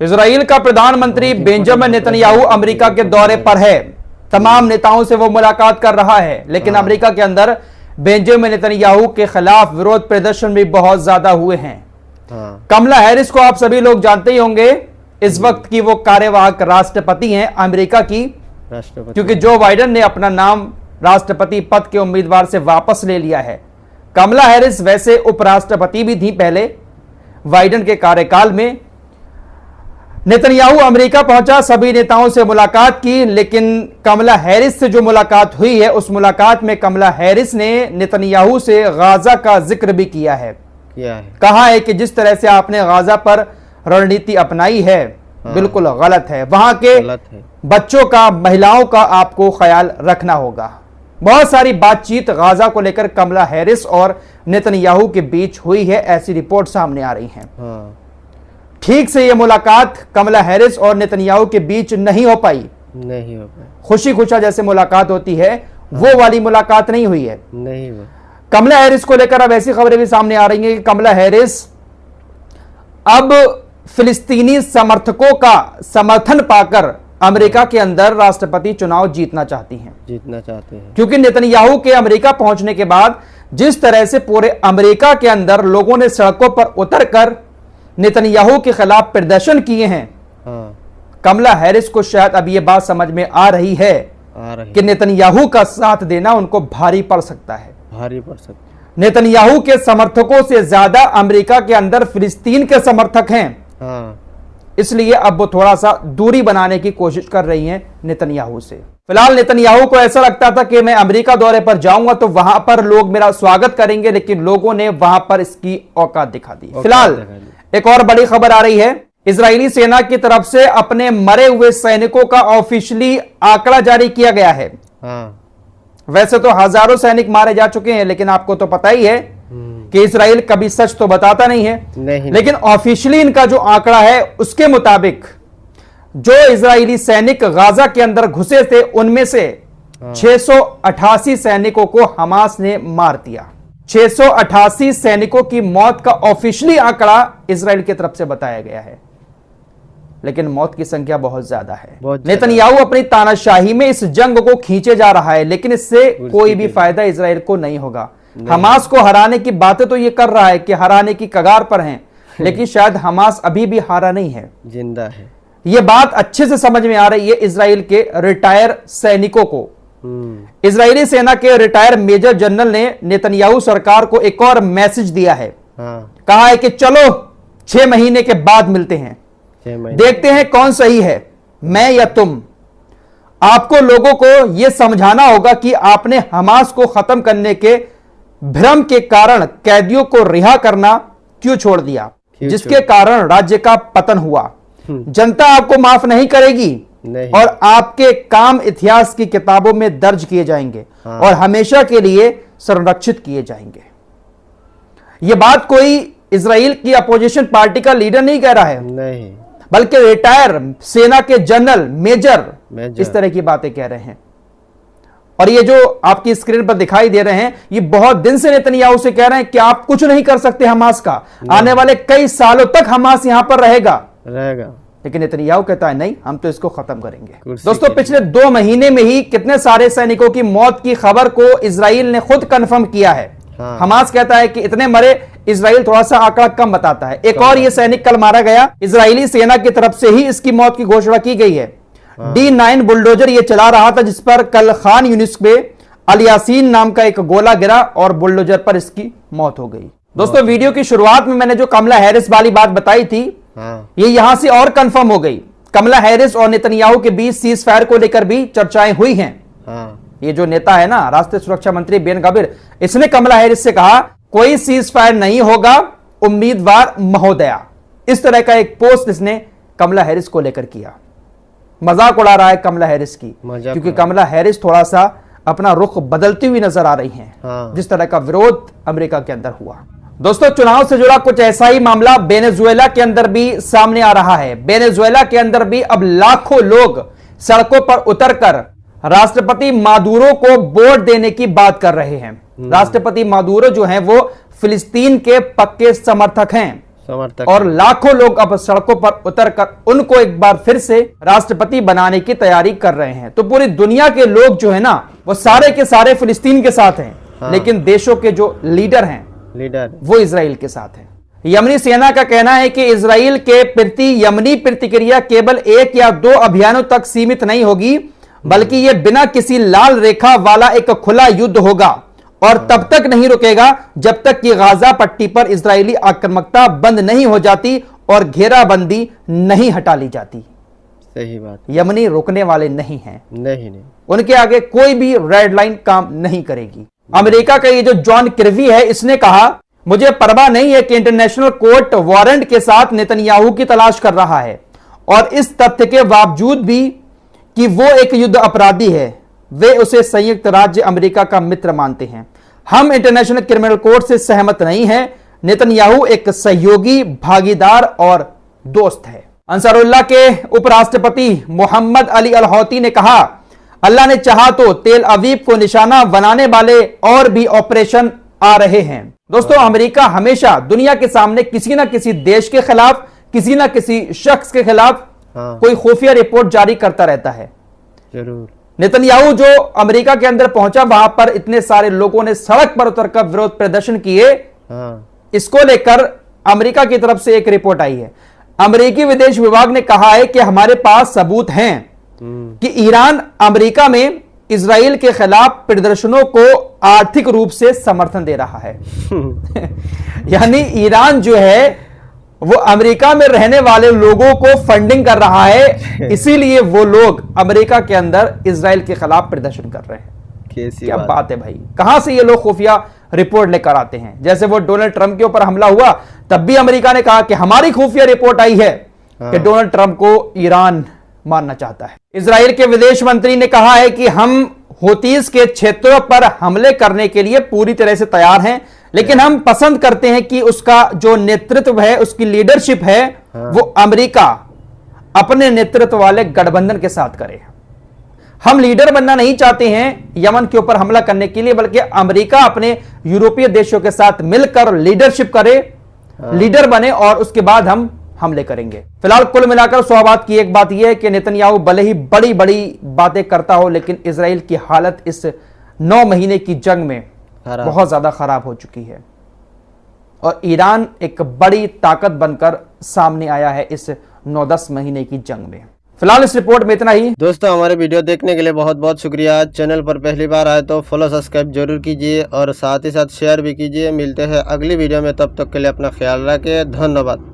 Israel का प्रधानमंत्री Benjamin Netanyahu America के दौरे पर है। तमाम नेताओं से वो मुलाकात कर रहा है, लेकिन अमेरिका के अंदर बेंजामिन नेतन्याहू के खिलाफ विरोध प्रदर्शन भी बहुत ज्यादा हुए हैं। कमला हैरिस को आप सभी लोग जानते ही होंगे, इस वक्त की वो कार्यवाहक राष्ट्रपति हैं अमेरिका की, क्योंकि जो बाइडेन ने अपना नाम राष्ट्रपति पद के उम्मीदवार से वापस ले लिया है। कमला हैरिस वैसे उपराष्ट्रपति भी थी पहले बाइडेन के कार्यकाल में। नेतन्याहू अमेरिका पहुंचा, सभी नेताओं से मुलाकात की, लेकिन कमला हैरिस से जो मुलाकात हुई है उस मुलाकात में कमला हैरिस ने नेतन्याहू से गाजा का जिक्र भी किया है। कहा है कि जिस तरह से आपने गाजा पर रणनीति अपनाई है बिल्कुल गलत है, वहां के बच्चों का, महिलाओं का आपको ख्याल रखना होगा। बहुत सारी बातचीत गाजा को लेकर कमला हैरिस और नेतन्याहू के बीच हुई है, ऐसी रिपोर्ट सामने आ रही हैं। ठीक से यह मुलाकात कमला हैरिस और नेतन्याहू के बीच नहीं हो पाई। खुशी खुशा जैसे मुलाकात होती है वो वाली मुलाकात नहीं हुई है। कमला हैरिस को लेकर अब ऐसी खबरें भी सामने आ रही हैं कि कमला हैरिस अब फिलिस्तीनी समर्थकों का समर्थन पाकर अमेरिका के अंदर राष्ट्रपति चुनाव जीतना चाहते हैं, क्योंकि नेतन्याहू के अमेरिका पहुंचने के बाद जिस तरह से पूरे अमेरिका के अंदर लोगों ने सड़कों पर उतरकर नेतन्याहू के खिलाफ प्रदर्शन किए हैं, कमला हैरिस को शायद अब यह बात समझ में आ रही है कि नेतन्याहू का साथ देना उनको भारी पड़ सकता है। नेतन्याहू के समर्थकों से ज्यादा अमेरिका के अंदर फिलिस्तीन के समर्थक हैं, इसलिए अब वो थोड़ा सा दूरी बनाने की कोशिश कर रही हैं नेतन्याहू से। फिलहाल नेतन्याहू को ऐसा लगता था कि मैं अमेरिका दौरे पर जाऊंगा तो वहां पर लोग मेरा स्वागत करेंगे, लेकिन लोगों ने वहां पर इसकी औकात दिखा दी। फिलहाल एक और बड़ी खबर आ रही है, इजरायली सेना की तरफ से अपने मरे हुए सैनिकों का ऑफिशियली आंकड़ा जारी किया गया है। वैसे तो हजारों सैनिक मारे जा चुके हैं, लेकिन आपको तो पता ही है कि इजराइल कभी सच तो बताता नहीं है। लेकिन ऑफिशियली इनका जो आंकड़ा है उसके मुताबिक जो इजरायली सैनिक गाजा के अंदर घुसे थे उनमें से 688 सैनिकों को हमास ने मार दिया। 688 सैनिकों की मौत का ऑफिशियली आंकड़ा इजराइल की तरफ से बताया गया है, लेकिन मौत की संख्या बहुत ज्यादा है। नेतन्याहू अपनी तानाशाही में इस जंग को खींचे जा रहा है, लेकिन इससे कोई भी फायदा इजराइल को नहीं होगा। हमास को हराने की बातें तो ये कर रहा है कि हराने की कगार पर हैं, लेकिन शायद हमास अभी भी हारा नहीं है, जिंदा है। यह बात अच्छे से समझ में आ रही है इजराइल के रिटायर सैनिकों को। इजरायली सेना के रिटायर मेजर जनरल ने नेतन्याहू सरकार को एक और मैसेज दिया है। कहा है कि चलो 6 महीने के बाद मिलते हैं, देखते हैं कौन सही है, मैं या तुम। आपको लोगों को यह समझाना होगा कि आपने हमास को खत्म करने के भ्रम के कारण कैदियों को रिहा करना क्यों छोड़ दिया, जिसके कारण राज्य का पतन हुआ। जनता आपको माफ नहीं करेगी और आपके काम इतिहास की किताबों में दर्ज किए जाएंगे और हमेशा के लिए संरक्षित किए जाएंगे। यह बात कोई इजराइल की अपोजिशन पार्टी का लीडर नहीं कह रहा है, नहीं, बल्कि रिटायर सेना के जनरल मेजर इस तरह की बातें कह रहे हैं। और ये जो आपकी स्क्रीन पर दिखाई दे रहे हैं, ये बहुत दिन से नेतन्याहू से कह रहे हैं कि आप कुछ नहीं कर सकते हमास का, आने वाले कई सालों तक हमास यहां पर रहेगा। लेकिन नेतन्याहू कहता है नहीं, हम तो इसको खत्म करेंगे। दोस्तों, पिछले 2 महीने में ही कितने सारे सैनिकों की मौत की खबर को इजराइल ने खुद कंफर्म किया है। हमास कहता है कि इतने मरे, इजराइल थोड़ा सा आंकड़ा कम बताता है। एक और ये सैनिक कल मारा गया, इजरायली सेना की तरफ से ही इसकी मौत की घोषणा की गई है। D9 बुलडोजर ये चला रहा था, जिस पर कल खान यूनिस में अल यासीन नाम का एक गोला गिरा और बुलडोजर पर इसकी मौत हो गई। दोस्तों, वीडियो की शुरुआत में मैंने जो कमला हैरिस वाली बात बताई थी, ये यहां से और कंफर्म हो गई। कमला हैरिस और नेतन्याहू के बीच सीज फायर को लेकर भी चर्चाएं हुई हैं। ये जो नेता है ना, राष्ट्रीय सुरक्षा मंत्री बेन गवीर, इसने कमला हैरिस से कहा कोई सीज फायर नहीं होगा उम्मीदवार महोदया। इस तरह का एक पोस्ट इसने कमला हैरिस को लेकर किया। मजाक उड़ा रहा है कमला हैरिस की, क्योंकि कमला हैरिस थोड़ा सा अपना रुख बदलती हुई नजर आ रही हैं, जिस तरह का विरोध अमेरिका के अंदर हुआ। दोस्तों, चुनाव से जुड़ा कुछ ऐसा ही मामला वेनेजुएला के अंदर भी सामने आ रहा है। वेनेजुएला के अंदर भी अब लाखों लोग सड़कों पर उतरकर राष्ट्रपति मादुरो को वोट देने की बात कर रहे हैं। राष्ट्रपति मादुरो जो हैं वो फिलिस्तीन के पक्के समर्थक हैं। समर्थक और लाखों लोग अब सड़कों पर उतरकर उनको एक बार फिर से राष्ट्रपति बनाने की तैयारी कर रहे हैं। तो पूरी दुनिया के लोग जो है ना, वो सारे के सारे फिलिस्तीन के साथ हैं। हाँ। लेकिन देशों के जो लीडर वो इजराइल के साथ हैं। यमनी सेना का कहना है कि इजराइल के प्रति यमनी प्रतिक्रिया केवल 1 या 2 अभियानों तक सीमित नहीं होगी, बल्कि यह बिना किसी लाल रेखा वाला एक खुला युद्ध होगा और तब तक नहीं रुकेगा जब तक कि गाजा पट्टी पर इजरायली आक्रामकता बंद नहीं हो जाती और घेराबंदी नहीं हटा ली जाती। सही बात। यमनी रुकने वाले नहीं हैं। नहीं। उनके आगे कोई भी रेड लाइन काम नहीं करेगी। अमेरिका का ये जो जॉन किर्बी है, इसने कहा, मुझे परवाह नहीं है कि इंटरनेशनल कोर्ट वारंट के साथ नेतन्याहू की तलाश कर रहा है और इस तथ्य के बावजूद भी कि वो एक युद्ध अपराधी है, वे उसे संयुक्त राज्य अमेरिका का मित्र मानते हैं। हम इंटरनेशनल क्रिमिनल कोर्ट से सहमत नहीं हैं। नेतन्याहू एक सहयोगी, भागीदार और दोस्त है। अंसारुल्लाह के उपराष्ट्रपति मोहम्मद अली अल हौती ने कहा, अल्लाह ने चाहा तो तेल अवीव को निशाना बनाने वाले और भी ऑपरेशन आ रहे हैं। दोस्तों, अमेरिका हमेशा दुनिया के सामने किसी ना किसी देश के खिलाफ, किसी ना किसी शख्स के खिलाफ कोई खुफिया रिपोर्ट जारी करता रहता है। जरूर। नेतन्याहू जो अमेरिका के अंदर पहुंचा, वहां पर इतने सारे लोगों ने सड़क पर उतरकर विरोध प्रदर्शन किए। इसको लेकर अमेरिका की तरफ से एक रिपोर्ट आई है। अमेरिकी विदेश विभाग ने कहा है कि हमारे पास सबूत हैं कि ईरान अमेरिका में इजराइल के खिलाफ प्रदर्शनों को आर्थिक रूप से समर्थन दे रहा है। यानी ईरान जो है वो अमेरिका में रहने वाले लोगों को फंडिंग कर रहा है, इसीलिए वो लोग अमेरिका के अंदर इजराइल के खिलाफ प्रदर्शन कर रहे हैं। क्या बात है भाई, कहां से ये लोग खुफिया रिपोर्ट लेकर आते हैं। जैसे वो डोनाल्ड ट्रंप के ऊपर हमला हुआ, तब भी अमेरिका ने कहा कि हमारी खुफिया रिपोर्ट आई है कि डोनाल्ड ट्रंप को ईरान मारना चाहता है। इजराइल के विदेश मंत्री ने कहा है कि हम हूतीस के क्षेत्रों पर हमले करने के लिए पूरी तरह से तैयार हैं, लेकिन हम पसंद करते हैं कि उसका जो नेतृत्व है, उसकी लीडरशिप है, वो अमेरिका अपने नेतृत्व वाले गठबंधन के साथ करे। हम लीडर बनना नहीं चाहते हैं यमन के ऊपर हमला करने के लिए, बल्कि अमेरिका अपने यूरोपीय देशों के साथ मिलकर लीडरशिप करे, लीडर बने और उसके बाद हम हमले करेंगे। फिलहाल कुल मिलाकर स्वाबात की एक बात यह है कि नेतन्याहू भले ही बड़ी बड़ी बातें करता हो, लेकिन इजराइल की हालत इस 9 महीने की जंग में बहुत ज्यादा खराब हो चुकी है और ईरान एक बड़ी ताकत बनकर सामने आया है इस 9-10 महीने की जंग में। फिलहाल इस रिपोर्ट में इतना ही। दोस्तों, हमारे वीडियो देखने के लिए बहुत बहुत शुक्रिया। चैनल पर पहली बार आए तो फॉलो सब्सक्राइब जरूर कीजिए और साथ ही साथ शेयर भी कीजिए। मिलते हैं अगली वीडियो में, तब तक के लिए अपना ख्याल रखें। धन्यवाद।